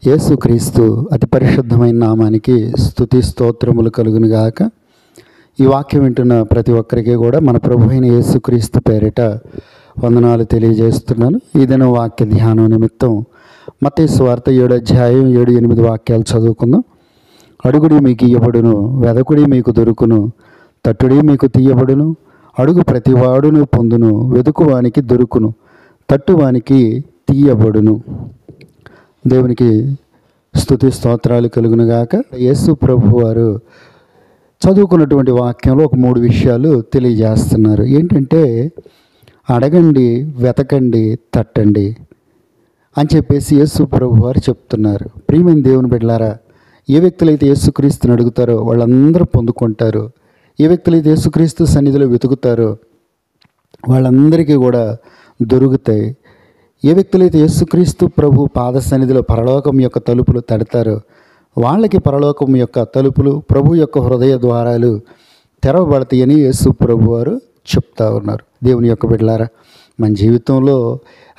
యేసుక్రీస్తు అతి పరిశుద్ధమైన నామానికి స్తుతి స్తోత్రములు కలుగునుగాక. ఈ వాక్యం వింటున్న ప్రతి ఒక్కరికి కూడా మన ప్రభు అయిన యేసుక్రీస్తు పేరిట వందనాలు తెలియజేస్తున్నాను. ఈ దిన వాక్య ధ్యానం నిమిత్తం మత్తయి సువార్త 7 అధ్యాయం 7-8 వాక్యాలు చదువుకుందాం. అడుగుడి మీకు ఇయ్యబడును, వెదకుడి మీకు దొరుకును, తట్టుడి మీకు తీయబడును, అడుగు ప్రతివాడును పొందును, వెదుకువానికి దొరుకును, తట్టువానికి తీయబడును. దేవునికి స్తుతి స్తోత్రాలు కలుగునుగాక. యేసు ప్రభు వారు చదువుకున్నటువంటి వాక్యంలో ఒక 3 విషయాలు తెలియజేస్తున్నారు. ఏంటంటే అడగండి, వెతకండి, తట్టండి అని చెప్పేసి యేసు ప్రభు వారు చెప్తున్నారు. ప్రియమైన దేవుని బిడ్డలారా, ఏ వ్యక్తులైతే యేసుక్రీస్తుని అడుగుతారో వాళ్ళందరూ పొందుకుంటారు. ఏ వ్యక్తులైతే యేసుక్రీస్తు సన్నిధిలో వెతుకుతారో వాళ్ళందరికీ కూడా దొరుకుతాయి. ఏ వ్యక్తులైతే యేసుక్రీస్తు ప్రభు పాద సన్నిధిలో పరలోకం యొక్క తలుపులు తడతారో వాళ్ళకి పరలోకం యొక్క తలుపులు, ప్రభు యొక్క హృదయ ద్వారాలు తెరవబడతాయని యేసు ప్రభు వారు చెప్తా ఉన్నారు. దేవుని యొక్క బిడ్డలారా, మన జీవితంలో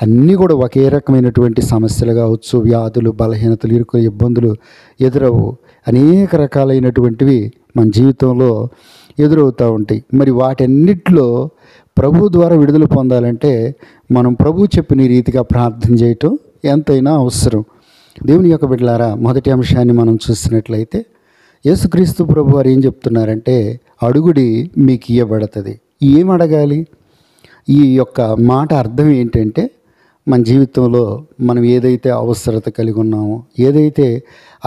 అన్నీ కూడా ఒకే రకమైనటువంటి సమస్యలు కావచ్చు, వ్యాధులు, బలహీనతలు, ఇరుకులు, ఇబ్బందులు ఎదురవు. అనేక రకాలైనటువంటివి మన జీవితంలో ఎదురవుతూ ఉంటాయి. మరి వాటన్నిటిలో ప్రభు ద్వారా విడుదల పొందాలంటే మనం ప్రభు చెప్పిన రీతిగా ప్రార్థన చేయటం ఎంతైనా అవసరం. దేవుని యొక్క బిడ్డలారా, మొదటి అంశాన్ని మనం చూసినట్లయితే యేసుక్రీస్తు ప్రభు వారు ఏం చెప్తున్నారంటే అడుగుడి మీకు ఇయ్యబడుతుంది. ఏం అడగాలి? ఈ యొక్క మాట అర్థం ఏంటంటే మన జీవితంలో మనం ఏదైతే అవసరత కలిగి ఉన్నామో, ఏదైతే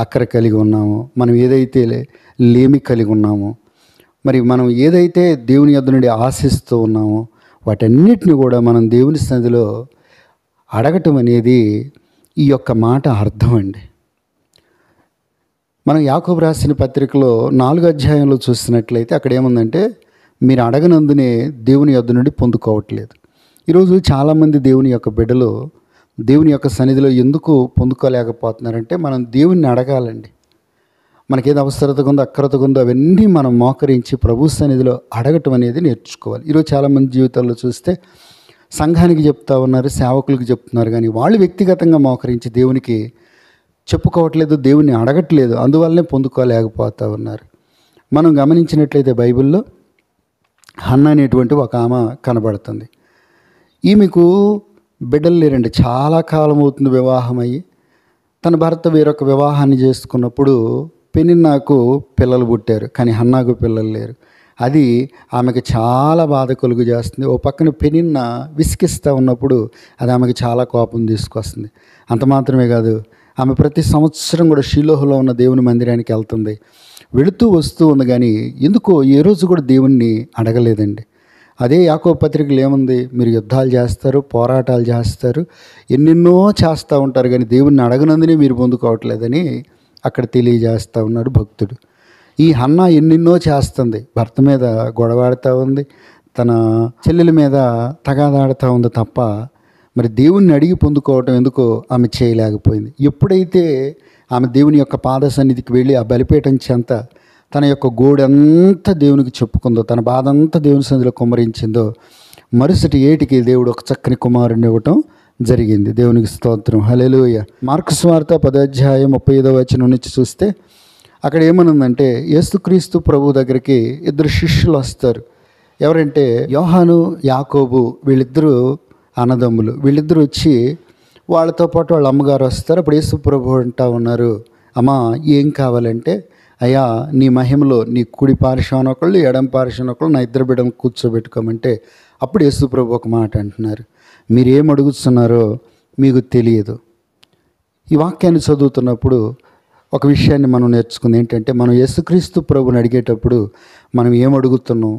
అక్కర కలిగి ఉన్నామో, మనం ఏదైతే లేమి కలిగి ఉన్నామో, మరి మనం ఏదైతే దేవుని యొద్ద నుండి ఆశిస్తూ ఉన్నామో వాటన్నిటిని కూడా మనం దేవుని సన్నిధిలో అడగటం అనేది ఈ యొక్క మాట అర్థం అండి. మనం యాకోబు రాసిన పత్రికలో 4వ అధ్యాయంలో చూసినట్లయితే అక్కడ ఏముందంటే మీరు అడగనందునే దేవుని యొద్ద నుండి పొందుకోవట్లేదు. ఈరోజు చాలామంది దేవుని యొక్క బిడ్డలు దేవుని యొక్క సన్నిధిలో ఎందుకు పొందుకోలేకపోతున్నారంటే మనం దేవుణ్ణి అడగాలండి. మనకేదో అవసరత ఉందో, అక్కరత ఉందో అవన్నీ మనం మోకరించి ప్రభు సన్నిధిలో అడగటం అనేది నేర్చుకోవాలి. ఈరోజు చాలామంది జీవితాల్లో చూస్తే సంఘానికి చెప్తా ఉన్నారు, సేవకులకు చెప్తున్నారు, కానీ వాళ్ళు వ్యక్తిగతంగా మోకరించి దేవునికి చెప్పుకోవట్లేదు, దేవుణ్ణి అడగట్లేదు. అందువల్లనే పొందుకోలేకపోతూ ఉన్నారు. మనం గమనించినట్లయితే బైబిల్లో హన్నా అనేటువంటి ఒక ఆమె కనబడుతుంది. ఈమెకు బిడ్డలు లేరండి. చాలా కాలం అవుతుంది వివాహం అయ్యి. తన భర్త వేరొక వివాహాన్ని చేసుకున్నప్పుడు పెనిన్నాకు పిల్లలు పుట్టారు, కానీ హన్నాకు పిల్లలు లేరు. అది ఆమెకు చాలా బాధ కలుగు చేస్తుంది. ఓ పక్కన పెనిన్న విసిగిస్తూ ఉన్నప్పుడు అది ఆమెకు చాలా కోపం తీసుకొస్తుంది. అంత మాత్రమే కాదు, ఆమె ప్రతి సంవత్సరం కూడా షిలోహులో ఉన్న దేవుని మందిరానికి వెళ్తుంది. వెళుతూ వస్తూ ఉంది, కానీ ఎందుకో ఏ రోజు కూడా దేవుణ్ణి అడగలేదండి. అదే యాకోబు పత్రికలు ఏముంది? మీరు యుద్ధాలు చేస్తారు, పోరాటాలు చేస్తారు, ఎన్నెన్నో చేస్తూ ఉంటారు, కానీ దేవుణ్ణి అడగనందునే మీరు పొందుకోవట్లేదని అక్కడ తెలియజేస్తూ ఉన్నాడు భక్తుడు. ఈ హన్నా ఎన్నెన్నో చేస్తుంది. భర్త మీద గొడవాడుతూ ఉంది, తన చెల్లెల మీద తగాదాడుతూ ఉంది తప్ప మరి దేవుణ్ణి అడిగి పొందుకోవటం ఎందుకో ఆమె చేయలేకపోయింది. ఎప్పుడైతే ఆమె దేవుని యొక్క పాద సన్నిధికి వెళ్ళి ఆ బలిపీఠం చెంత తన యొక్క గోడంతా దేవునికి చెప్పుకుందో, తన బాధ అంతా దేవుని సన్నిధిలో కుమ్మరించిందో, మరుసటి ఏటికి దేవుడు ఒక చక్కని కుమారుడిని ఇవ్వటం జరిగింది. దేవునికి స్తోత్రం, హల్లెలూయా. మార్కు సువార్త 10వ అధ్యాయం 35వ వచనం నుంచి చూస్తే అక్కడ ఏమనుందంటే యేసుక్రీస్తు ప్రభు దగ్గరికి 2 శిష్యులు వస్తారు. ఎవరంటే యోహాను, యాకోబు, వీళ్ళిద్దరూ అన్నదమ్ములు. వీళ్ళిద్దరూ వచ్చి వాళ్ళతో పాటు వాళ్ళ అమ్మగారు వస్తారు. అప్పుడు యేసు ప్రభు అంటా ఉన్నారు, అమ్మా ఏం కావాలంటే, అయ్యా నీ మహిమలో నీ కుడి పార్శ్వాన ఒకళ్ళు, ఎడం పార్శ్వాన ఒకళ్ళు నా 2 బిడ్డలను కూర్చోబెట్టుకోమంటే అప్పుడు యేసు ప్రభు ఒక మాట అంటున్నారు, మీరేం అడుగుతున్నారో మీకు తెలియదు. ఈ వాక్యాన్ని చదువుతున్నప్పుడు ఒక విషయాన్ని మనం నేర్చుకుంది ఏంటంటే, మనం యేసుక్రీస్తు ప్రభుని అడిగేటప్పుడు మనం ఏం అడుగుతున్నాం,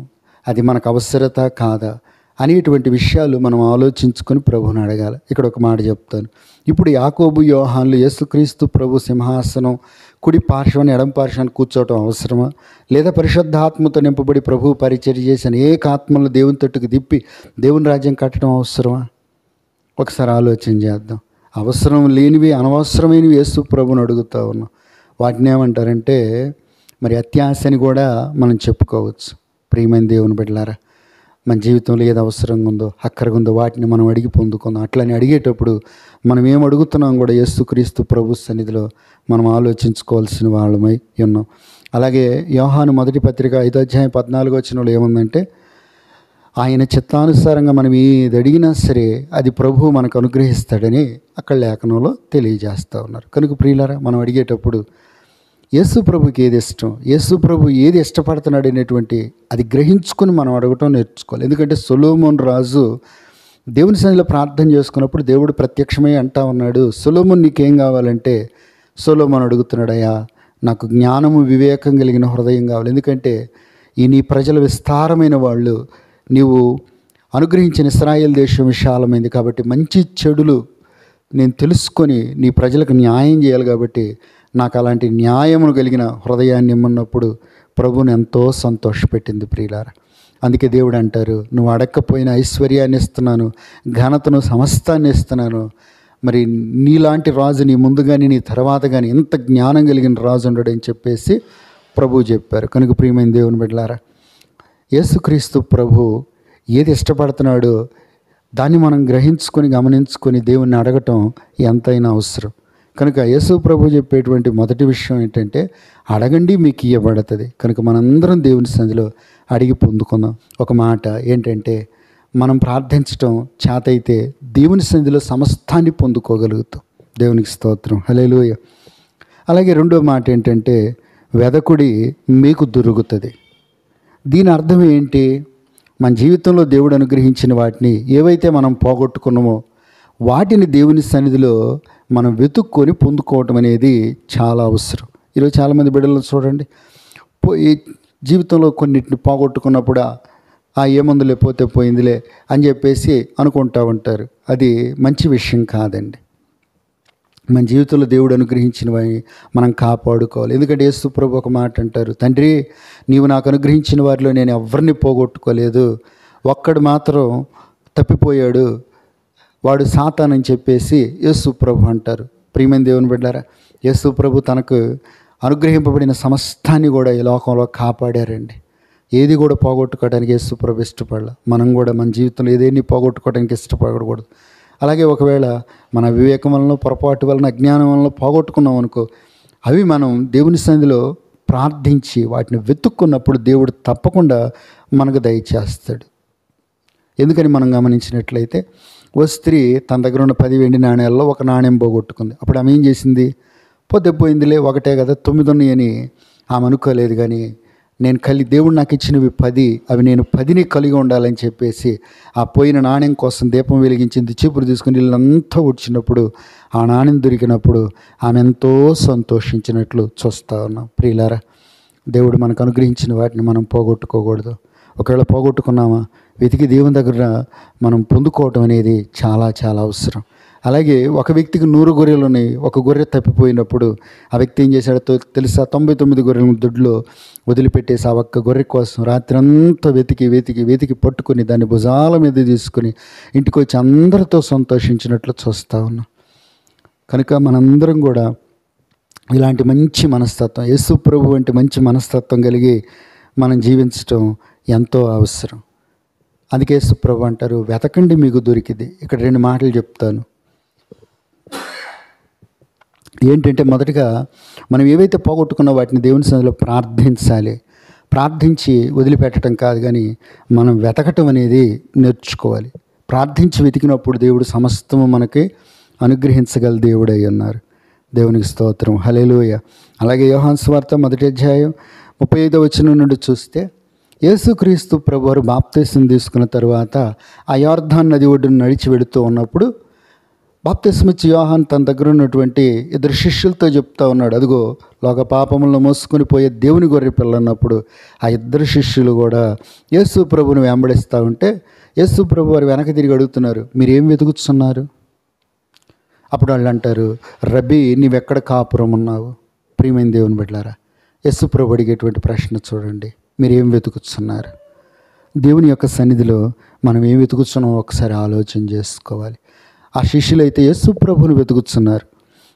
అది మనకు అవసరత కాదా అనేటువంటి విషయాలు మనం ఆలోచించుకొని ప్రభుని అడగాలి. ఇక్కడ ఒక మాట చెప్తాను. ఇప్పుడు యాకోబు, యోహాన్లు యేసుక్రీస్తు ప్రభు సింహాసనం కుడి పార్శ్వాన్ని, ఎడం పార్శ్వాన్ని కూర్చోవటం అవసరమా? లేదా పరిశుద్ధాత్మతో నింపబడి ప్రభు పరిచర్య చేసి అనేక ఆత్మలను దేవుని తట్టుకు తిప్పి దేవుని రాజ్యం కట్టడం అవసరమా? ఒకసారి ఆలోచన చేద్దాం. అవసరం లేనివి, అనవసరమైనవి యేసు ప్రభుని అడుగుతూ ఉన్నాం. వాటిని ఏమంటారంటే మరి అత్యాశని కూడా మనం చెప్పుకోవచ్చు. ప్రియమైన దేవుని బిడ్డలారా, మన జీవితంలో ఏది అవసరంగా ఉందో, అక్కరగా ఉందో వాటిని మనం అడిగి పొందుకుందాం. అట్లని అడిగేటప్పుడు మనం ఏం అడుగుతున్నాం కూడా యేసుక్రీస్తు ప్రభు సన్నిధిలో మనం ఆలోచించుకోవాల్సిన వాళ్ళమై ఉన్నాం. అలాగే యోహాను మొదటి పత్రిక 5వ అధ్యాయం 14వ వచనంలో ఏముందంటే, ఆయన చిత్తానుసారంగా మనం ఏది అడిగినా సరే అది ప్రభువు మనకు అనుగ్రహిస్తాడని అక్కడ లేఖనంలో తెలియజేస్తూ ఉన్నారు. కనుక ప్రియులారా, మనం అడిగేటప్పుడు యేసు ప్రభుకి ఏది ఇష్టం, యేసు ప్రభు ఏది ఇష్టపడుతున్నాడు అనేటువంటి అది గ్రహించుకొని మనం అడగటం నేర్చుకోవాలి. ఎందుకంటే సొలొమోను రాజు దేవుని సన్నిధిలో ప్రార్థన చేసుకున్నప్పుడు దేవుడు ప్రత్యక్షమై అంటా ఉన్నాడు, సొలొమోను నీకేం కావాలంటే, సొలొమోను అడుగుతున్నాడు, అయ్యా నాకు జ్ఞానము వివేకం కలిగిన హృదయం కావాలి. ఎందుకంటే ఈ నీ ప్రజలు విస్తారమైన వాళ్ళు, నీవు అనుగ్రహించిన ఇశ్రాయేల్ దేశం విశాలమైంది కాబట్టి మంచి చెడులు నేను తెలుసుకొని నీ ప్రజలకు న్యాయం చేయాలి. కాబట్టి నాకు అలాంటి న్యాయమును కలిగిన హృదయాన్ని ఇమ్మన్నప్పుడు ప్రభువుని ఎంతో సంతోషపెట్టింది ప్రియులారా. అందుకే దేవుడు అంటారు, నువ్వు అడగకపోయిన ఐశ్వర్యాన్ని ఇస్తున్నాను, ఘనతను, సమస్తాన్ని ఇస్తున్నాను. మరి నీలాంటి రాజు నీ ముందు కానీ నీ తర్వాత కానీ ఎంత జ్ఞానం కలిగిన రాజు ఉండడని చెప్పేసి ప్రభువు చెప్పారు. కనుక ప్రియమైన దేవుని బిడ్డలారా, యేసుక్రీస్తు ప్రభు ఏది ఇష్టపడుతున్నాడో దాన్ని మనం గ్రహించుకొని గమనించుకొని దేవుణ్ణి అడగటం ఎంతైనా అవసరం. కనుక యేసు ప్రభు చెప్పేటువంటి మొదటి విషయం ఏంటంటే, అడగండి మీకు ఇవ్వబడుతుంది. కనుక మనందరం దేవుని సన్నిధిలో అడిగి పొందుకుందాం. ఒక మాట ఏంటంటే, మనం ప్రార్థించటం చేతైతే దేవుని సన్నిధిలో సమస్తాన్ని పొందుకోగలుగుతాం. దేవునికి స్తోత్రం, హల్లెలూయ. అలాగే రెండో మాట ఏంటంటే, వెదకుడి మీకు దొరుకుతుంది. దీని అర్థం ఏంటి? మన జీవితంలో దేవుడు అనుగ్రహించిన వాటిని ఏవైతే మనం పోగొట్టుకున్నామో వాటిని దేవుని సన్నిధిలో మనం వెతుక్కొని పొందుకోవటం అనేది చాలా అవసరం. ఈరోజు చాలామంది బిడ్డలను చూడండి, ఈ జీవితంలో కొన్నిటిని పోగొట్టుకున్నప్పుడు ఏముందులే పోతే పోయిందిలే అని చెప్పేసి అనుకుంటూ ఉంటారు. అది మంచి విషయం కాదండి. మన జీవితంలో దేవుడు అనుగ్రహించినవి మనం కాపాడుకోవాలి. ఎందుకంటే యేసు ప్రభు ఒక మాట అంటారు, తండ్రి నీవు నాకు అనుగ్రహించిన వారిలో నేను ఎవరిని పోగొట్టుకోలేదు, ఒక్కడు మాత్రం తప్పిపోయాడు, వాడు సాతాను అని చెప్పేసి యేసు ప్రభు అంటారు. ప్రియమైన దేవుని బిడ్డారా, యేసు ప్రభు తనకు అనుగ్రహింపబడిన సమస్తాన్ని కూడా ఈ లోకంలో కాపాడారండి. ఏది కూడా పోగొట్టుకోవడానికి యేసు ప్రభు ఇష్టపడాల. మనం కూడా మన జీవితంలో ఏదేని పోగొట్టుకోవడానికి ఇష్టపడకూడదు. అలాగే ఒకవేళ మన వివేకం వలన, పొరపాటు వలన, అజ్ఞానం వలన పోగొట్టుకున్నాం అనుకో, అవి మనం దేవుని సన్నిధిలో ప్రార్థించి వాటిని వెతుక్కున్నప్పుడు దేవుడు తప్పకుండా మనకు దయచేస్తాడు. ఎందుకని మనం గమనించినట్లయితే, ఓ స్త్రీ తన దగ్గర ఉన్న 10 వెండి నాణ్యాల్లో ఒక నాణ్యం పోగొట్టుకుంది. అప్పుడు ఆమె ఏం చేసింది? పోతే పోయిందిలే, ఒకటే కదా 9 ఉన్నాయని ఆమె అనుకోలేదు. కానీ దేవుడు నాకు ఇచ్చినవి 10, అవి నేను 10ని కలిగి ఉండాలని చెప్పేసి ఆ పోయిన నాణ్యం కోసం దీపం వెలిగించింది. చీపురు తీసుకుని ఇల్లంతా ఉడిచినప్పుడు ఆ నాణ్యం దొరికినప్పుడు ఆమె ఎంతో సంతోషించినట్లు చూస్తూ ఉన్నాం. ప్రియులారా, దేవుడు మనకు అనుగ్రహించిన వాటిని మనం పోగొట్టుకోకూడదు. ఒకవేళ పోగొట్టుకున్నామా, వెతికి దేవుని దగ్గర మనం పొందుకోవటం అనేది చాలా చాలా అవసరం. అలాగే ఒక వ్యక్తికి 100 గొర్రెలు ఉన్నాయి, ఒక గొర్రె తప్పిపోయినప్పుడు ఆ వ్యక్తి ఏం చేశాడో తెలుసా? 99 గొర్రెల దొడ్లో వదిలిపెట్టేసి ఆ ఒక్క గొర్రె కోసం రాత్రి అంతా వెతికి వెతికి వెతికి పట్టుకుని దాన్ని భుజాల మీద తీసుకుని ఇంటికి వచ్చి అందరితో సంతోషించినట్లు చూస్తూ ఉన్నాం. కనుక మనందరం కూడా ఇలాంటి మంచి మనస్తత్వం, యేసు ప్రభు వంటి మంచి మనస్తత్వం కలిగి మనం జీవించటం ఎంతో అవసరం. అందుకే యేసు ప్రభు అంటారు, వెతకండి మీకు దొరికింది. ఇక్కడ 2 మాటలు చెప్తాను. ఏంటంటే, మొదటిగా మనం ఏవైతే పోగొట్టుకున్న వాటిని దేవుని సన్నిధిలో ప్రార్థించాలి. ప్రార్థించి వదిలిపెట్టడం కాదు, కానీ మనం వెతకటం అనేది నేర్చుకోవాలి. ప్రార్థించి వెతికినప్పుడు దేవుడు సమస్తము మనకి అనుగ్రహించగల దేవుడై ఉన్నారు. దేవునికి స్తోత్రం, హల్లెలూయ. అలాగే యోహాను సువార్త 1వ అధ్యాయం 35వ వచనం నుండి చూస్తే, యేసుక్రీస్తు ప్రభువారు బాప్తిసం తీసుకున్న తర్వాత ఆ యొర్దాను నది ఒడ్డున నడిచి వెళుతూ ఉన్నప్పుడు బాప్తిసం ఇచ్చి యోహాను తన దగ్గర ఉన్నటువంటి 2 శిష్యులతో చెప్తా ఉన్నాడు, అదిగో లోక పాపములను మోసుకొని పోయే దేవుని గొర్రె పిల్ల అన్నప్పుడు ఆ 2 శిష్యులు కూడా యేసు ప్రభుని వెంబడిస్తూ ఉంటే యేసు ప్రభు వారు వెనక తిరిగి అడుగుతున్నారు, మీరేం వెతుకుతున్నారు? అప్పుడు వాళ్ళు అంటారు, రబ్బీ నీవెక్కడ కాపురం ఉన్నావు? ప్రియమైన దేవుని బిడ్డలారా, యేసు ప్రభు అడిగేటువంటి ప్రశ్న చూడండి, మీరేం వెతుకుతున్నారు? దేవుని యొక్క సన్నిధిలో మనం ఏం వెతుకుతున్నామో ఒకసారి ఆలోచన చేసుకోవాలి. ఆ శిష్యులైతే యేసు ప్రభుని వెతుకుతున్నారు.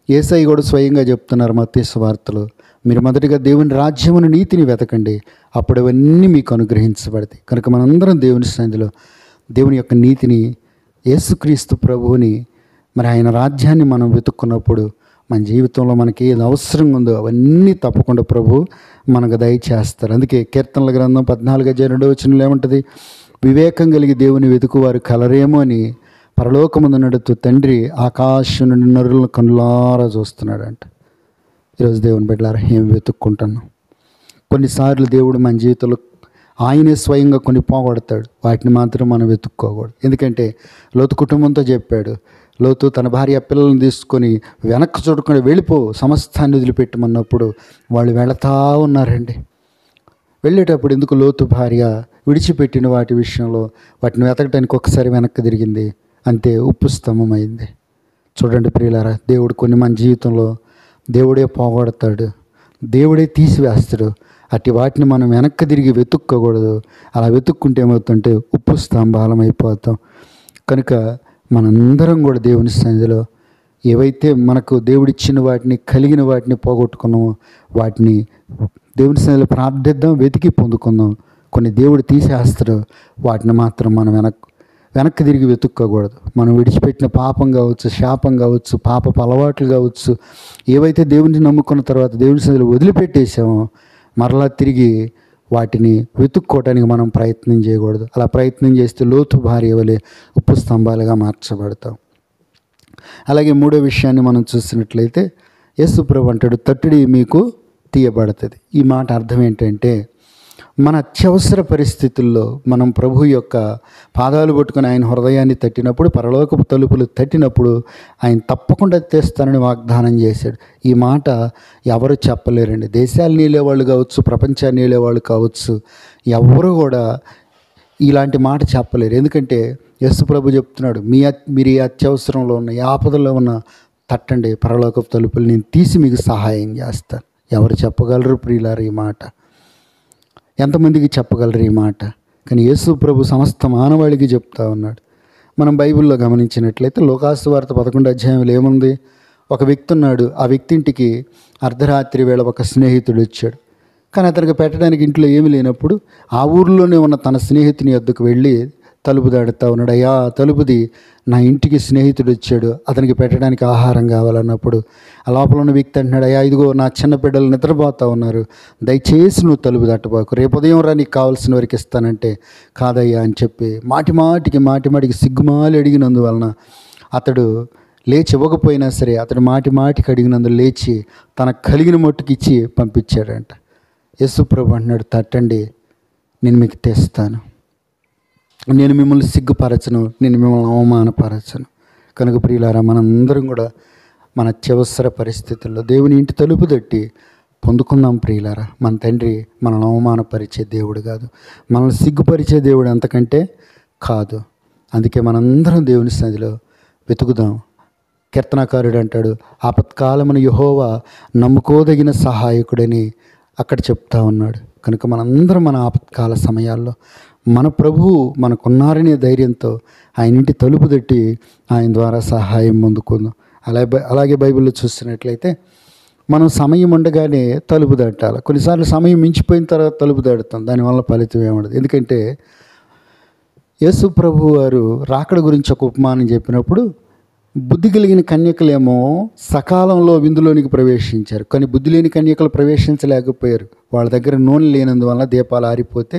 యేసయ్య కూడా స్వయంగా చెప్తున్నారు మత్తయి సువార్తలో, మీరు మొదటిగా దేవుని రాజ్యమును నీతిని వెతకండి, అప్పుడు అవన్నీ మీకు అనుగ్రహించబడతాయి. కనుక మనందరం దేవుని సన్నిధిలో దేవుని యొక్క నీతిని, యేసుక్రీస్తు ప్రభువుని, మరి ఆయన రాజ్యాన్ని మనం వెతుక్కున్నప్పుడు మన జీవితంలో మనకి ఏది అవసరం ఉందో అవన్నీ తప్పకుండా ప్రభు మనకు దయచేస్తారు. అందుకే కీర్తనల గ్రంథం 14:2 ఏముంటుంది? వివేకం కలిగి దేవుని వెతుకువారు కలరేమో అని పరలోకముందు నడుతూ తండ్రి ఆకాశం నుండి నరులను కనులారా చూస్తున్నాడంట. ఈరోజు దేవుని బిడ్డలారా ఏం వెతుక్కుంటున్నాం? కొన్నిసార్లు దేవుడు మన జీవితంలో ఆయనే స్వయంగా కొన్ని పోగొడతాడు, వాటిని మాత్రం మనం వెతుక్కోకూడదు. ఎందుకంటే లోతు కుటుంబంతో చెప్పాడు, లోతు తన భార్య పిల్లల్ని తీసుకొని వెనక్కి చూడకుండా వెళ్ళిపో, సమస్తాన్ని వదిలిపెట్టమన్నప్పుడు వాళ్ళు వెళతా ఉన్నారండి. వెళ్ళేటప్పుడు ఎందుకు లోతు భార్య విడిచిపెట్టిన వాటి విషయంలో వాటిని వెతకడానికి ఒక్కసారి వెనక్కి తిరిగింది, అంతే ఉప్పు స్తంభం అయింది. చూడండి ప్రియులారా, దేవుడు కొన్ని మన జీవితంలో దేవుడే పోగొడతాడు, దేవుడే తీసివేస్తాడు. అట్టి వాటిని మనం వెనక్కి తిరిగి వెతుక్కోకూడదు. అలా వెతుక్కుంటే ఏమవుతుంటే ఉప్పు స్తంభాలం అయిపోతాం. కనుక మనందరం కూడా దేవుని సన్నిధిలో ఏవైతే మనకు దేవుడిచ్చిన వాటిని, కలిగిన వాటిని పోగొట్టుకున్నామో వాటిని దేవుని సన్నిధిలో ప్రార్థిద్దాం, వెతికి పొందుకుందాం. కొన్ని దేవుడు తీసేస్తాడు, వాటిని మాత్రం మనం వెనక్కి తిరిగి వెతుక్కోకూడదు. మనం విడిచిపెట్టిన పాపం కావచ్చు, శాపం కావచ్చు, పాపపు అలవాట్లు కావచ్చు, ఏవైతే దేవుడిని నమ్ముకున్న తర్వాత దేవుని సన్నిధిలో వదిలిపెట్టేసామో మరలా తిరిగి వాటిని వెతుక్కోవటానికి మనం ప్రయత్నం చేయకూడదు. అలా ప్రయత్నం చేస్తే లోతు భార్య వలె ఉప్పు స్తంభాలుగా మార్చబడతాం. అలాగే మూడో విషయాన్ని మనం చూసినట్లయితే యేసు ప్రభు అంటాడు, తట్టుడి మీకు తీయబడుతుంది. ఈ మాట అర్థం ఏంటంటే, మన అత్యవసర పరిస్థితుల్లో మనం ప్రభు యొక్క పాదాలు పట్టుకుని ఆయన హృదయాన్ని తట్టినప్పుడు, పరలోకపు తలుపులు తట్టినప్పుడు ఆయన తప్పకుండా తెస్తానని వాగ్దానం చేశాడు. ఈ మాట ఎవరు చెప్పలేరండి. దేశాలు నీలేవాళ్ళు కావచ్చు, ప్రపంచాన్ని నీలేవాళ్ళు కావచ్చు, ఎవరు కూడా ఇలాంటి మాట చెప్పలేరు. ఎందుకంటే యేసు ప్రభు చెప్తున్నాడు, మీరు ఈ అత్యవసరంలో ఉన్న, ఈ ఆపదలో ఉన్న తట్టండి, పరలోకపు తలుపులు నేను తీసి మీకు సహాయం చేస్తాను. ఎవరు చెప్పగలరు ప్రియులారు ఈ మాట? ఎంతమందికి చెప్పగలరు ఈ మాట? కానీ యేసు ప్రభు సమస్త మానవాళికి చెప్తా ఉన్నాడు. మనం బైబిల్లో గమనించినట్లయితే లోకాసు వార్త 11 ఏముంది? ఒక వ్యక్తి ఉన్నాడు. ఆ వ్యక్తి ఇంటికి అర్ధరాత్రి వేళ ఒక స్నేహితుడు వచ్చాడు. కానీ అతనికి పెట్టడానికి ఇంట్లో ఏమీ లేనప్పుడు ఆ ఊరిలోనే ఉన్న తన స్నేహితుని వద్దకు వెళ్ళి తలుపు దాడుతూ ఉన్నాడు. అయ్యా తలుపుది, నా ఇంటికి స్నేహితుడు వచ్చాడు, అతనికి పెట్టడానికి ఆహారం కావాలన్నప్పుడు ఆ లోపల ఉన్న వ్యక్తి అంటున్నాడు, అయ్యా ఇదిగో నా చిన్న బిడ్డలు నిద్రపోతూ ఉన్నారు, దయచేసి నువ్వు తలుపు తట్టబాకు, రేపు ఉదయం రా నీకు కావాల్సిన వరకు ఇస్తానంటే కాదయ్యా అని చెప్పి మాటిమాటికి సిగ్గుమాలి అడిగినందువలన అతడు లేచి ఇవ్వకపోయినా సరే అతడు మాటికి అడిగినందుకు లేచి తనకు కలిగిన మట్టుకు ఇచ్చి పంపించాడంట. యేసు ప్రభు అంటున్నాడు, తట్టండి నేను మీకు తెస్తాను, నేను మిమ్మల్ని సిగ్గుపరచను, నేను మిమ్మల్ని అవమానపరచను. కనుక ప్రియులారా, మనందరం కూడా మన అత్యవసర పరిస్థితుల్లో దేవుని ఇంటి తలుపు తట్టి పొందుకుందాం ప్రియులారా. మన తండ్రి మనల్ని అవమానపరిచే దేవుడు కాదు, మనల్ని సిగ్గుపరిచే దేవుడు అంతకంటే కాదు. అందుకే మనందరం దేవుని సన్నిధిలో వెతుకుదాం. కీర్తనకారుడు అంటాడు, ఆపత్కాలమున యెహోవా నమ్ముకోదగిన సహాయకుడని అక్కడ చెప్తా ఉన్నాడు. కనుక మనందరం మన ఆపత్కాల సమయాల్లో మన ప్రభువు మనకున్నారనే ధైర్యంతో ఆయన ఇంటి తలుపు తట్టి ఆయన ద్వారా సహాయం పొందుకుందాం. అలాగే బైబిల్లో చూస్తున్నట్లయితే మనం సమయం ఉండగానే తలుపు తట్టాలి. కొన్నిసార్లు సమయం మించిపోయిన తర్వాత తలుపు తడతాం, దానివల్ల ఫలితం ఏముండదు. ఎందుకంటే యేసు ప్రభు వారు రాకడ గురించి ఒక ఉపమానం చెప్పినప్పుడు బుద్ధి కలిగిన కన్యకలేమో సకాలంలో విందులోనికి ప్రవేశించారు, కానీ బుద్ధి లేని కన్యకలు ప్రవేశించలేకపోయారు. వాళ్ళ దగ్గర నూనె లేనందువల్ల దీపాలు ఆరిపోతే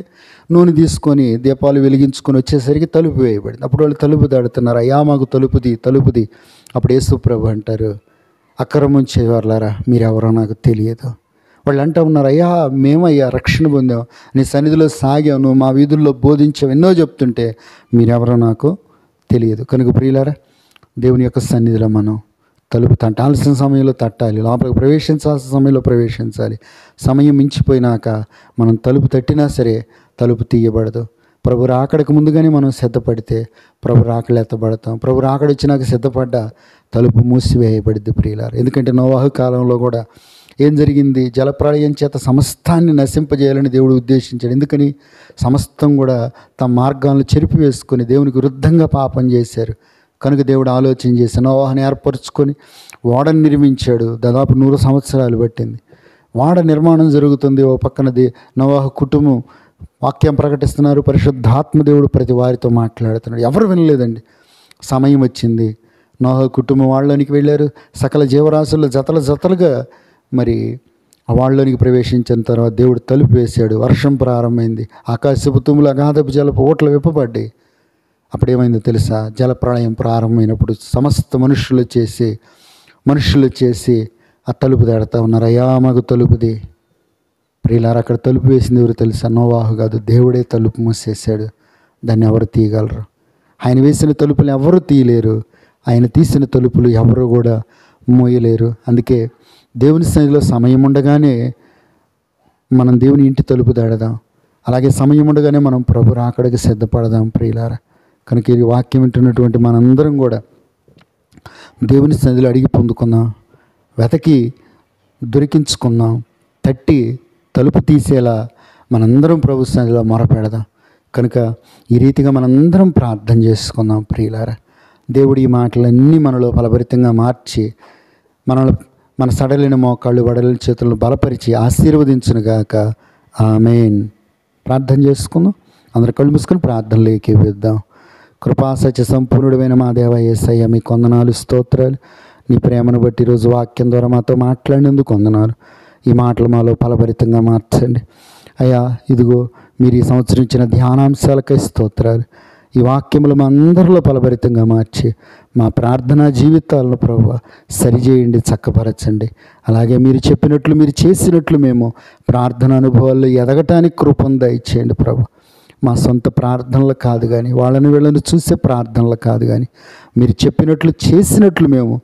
నూనె తీసుకొని దీపాలు వెలిగించుకొని వచ్చేసరికి తలుపు వేయబడింది. అప్పుడు వాళ్ళు తలుపు దాడుతున్నారు, అయ్యా మాకు తలుపుది. అప్పుడు యేసు ప్రభు అంటారు, అక్రమం చేయవారులారా మీరెవరో నాకు తెలియదు. వాళ్ళు అంటూ ఉన్నారు, అయ్యా మేమయ్యా రక్షణ పొందాం, నీ సన్నిధిలో సాగాం, నువ్వు మా వీధుల్లో బోధించావు, ఎన్నో చెప్తుంటే మీరెవరో నాకు తెలియదు. కనుక ప్రియులారా, దేవుని యొక్క సన్నిధిలో మనం తలుపు తట్టాల్సిన సమయంలో తట్టాలి, లోపలికి ప్రవేశించాల్సిన సమయంలో ప్రవేశించాలి. సమయం మించిపోయినాక మనం తలుపు తట్టినా సరే తలుపు తీయబడదు. ప్రభు రాకడకు ముందుగానే మనం సిద్ధపడితే ప్రభు రాకడ ఎత్తబడతాం. ప్రభు రాకడ వచ్చినాక సిద్ధపడ్డా తలుపు మూసివేయబడిద్ది ప్రియులారు. ఎందుకంటే నోవాహు కాలంలో కూడా ఏం జరిగింది? జలప్రళయం చేత సమస్తాన్ని నశింపజేయాలని దేవుడు ఉద్దేశించాడు. ఎందుకని? సమస్తం కూడా తమ మార్గాలను చెరిపివేసుకొని దేవునికి విరుద్ధంగా పాపం చేశారు. కనుక దేవుడు ఆలోచన చేసి నోవాహుని ఏర్పరచుకొని ఓడను నిర్మించాడు. దాదాపు 100 సంవత్సరాలు పట్టింది. వాడ నిర్మాణం జరుగుతుంది. ఓ పక్కనది నోవాహు కుటుంబం వాక్యం ప్రకటిస్తున్నారు. పరిశుద్ధాత్మదేవుడు ప్రతి వారితో మాట్లాడుతున్నాడు. ఎవరు వినలేదండి. సమయం వచ్చింది, నోవాహు కుటుంబం వాళ్ళలోనికి వెళ్ళారు. సకల జీవరాశుల్లో జతలుగా మరి వాళ్ళలోనికి ప్రవేశించిన తర్వాత దేవుడు తలుపు వేశాడు. వర్షం ప్రారంభమైంది. ఆకాశపు తుమ్ములు అగాధపు జలపు ఓట్లు విప్పబడ్డాయి. అప్పుడేమైందో తెలుసా? జలప్రళయం ప్రారంభమైనప్పుడు సమస్త మనుషులు చేసి ఆ తలుపు దాడుతూ ఉన్నారు. అయ్యా మాకు తలుపుది. ప్రియులారా, అక్కడ తలుపు వేసింది ఎవరు తెలుసా? నోవాహు కాదు, దేవుడే తలుపు మూసేశాడు. దాన్ని ఎవరు తీయగలరు? ఆయన వేసిన తలుపులు ఎవరు తీయలేరు. ఆయన తీసిన తలుపులు ఎవరు కూడా మోయలేరు. అందుకే దేవుని సన్నిధిలో సమయం ఉండగానే మనం దేవుని ఇంటి తలుపు దాడదాం. అలాగే సమయం ఉండగానే మనం ప్రభు రాకడకి సిద్ధపడదాం ప్రియులారా. కనుక ఈ వాక్యం వింటున్నటువంటి మనందరం కూడా దేవుని సన్నిధిలో అడిగి పొందుకుందాం, వెతకి దొరికించుకుందాం, తట్టి తలుపు తీసేలా మనందరం ప్రభు సన్నిధిలో మొరపెడదాం. కనుక ఈ రీతిగా మనందరం ప్రార్థన చేసుకుందాం ప్రియులారా. దేవుడు ఈ మాటలన్నీ మనలో ఫలభరితంగా మార్చి మన సడలిన మోకాళ్ళు వడలిన చేతులను బలపరిచి ఆశీర్వదించునుగాక. ఆమేన్. ప్రార్థన చేసుకుందాం. అందరు కళ్ళు మూసుకొని ప్రార్థనలు ఏకీభవిద్దాం. కృపాసత్య సంపూర్ణుడైన మా దేవ యేసయ్య, మీ కొందనాలు, స్తోత్రాలు. నీ ప్రేమను బట్టి ఈరోజు వాక్యం ద్వారా మాతో మాట్లాడినందుకు వందనాలు. ఈ మాటలు మాలో ఫలభరితంగా మార్చండి అయ్యా. ఇదిగో మీరు ఈ సంవత్సరం ఇచ్చిన ధ్యానాంశాలకై స్తోత్రాలు. ఈ వాక్యములు మా అందరిలో ఫలభరితంగా మార్చి మా ప్రార్థనా జీవితాలను ప్రభువా సరిచేయండి, చక్కపరచండి. అలాగే మీరు చెప్పినట్లు, మీరు చేసినట్లు మేము ప్రార్థన అనుభవాల్లో ఎదగటానికి కృపను దయచేయండి ప్రభు. మా సొంత ప్రార్థనలు కాదు కానీ, వీళ్ళని చూసే ప్రార్థనలు కాదు కానీ, మీరు చెప్పినట్లు చేసినట్లు మేము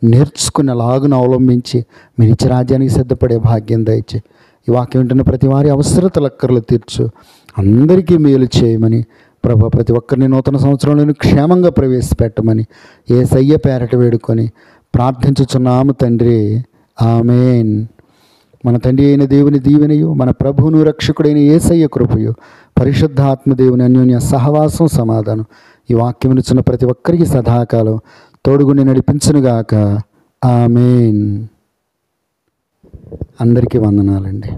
నేర్చుకుని అలాగును అవలంబించి మీరు ఇచ్చే రాజ్యానికి సిద్ధపడే భాగ్యం దయచే. ఈ వాక్యం వింటున్న ప్రతి వారి అవసరతల అక్కర్లు తీర్చు, అందరికీ మేలు చేయమని ప్రభు, ప్రతి ఒక్కరిని నూతన సంవత్సరంలోని క్షేమంగా ప్రవేశపెట్టమని యేసయ్య పేరట వేడుకొని ప్రార్థించుచున్నాము తండ్రి. ఆమేన్. మన తండ్రి అయిన దేవుని దీవెనయు, మన ప్రభువును రక్షకుడైన యేసయ్య కృపయు, పరిశుద్ధాత్మదేవుని అన్యోన్య సహవాసం, సమాధానం ఈ వాక్యం వినుచున్న ప్రతి ఒక్కరికి సదాకాలం తోడుగుని నడిపించునుగాక. ఆమేన్. అందరికీ వందనాలండి.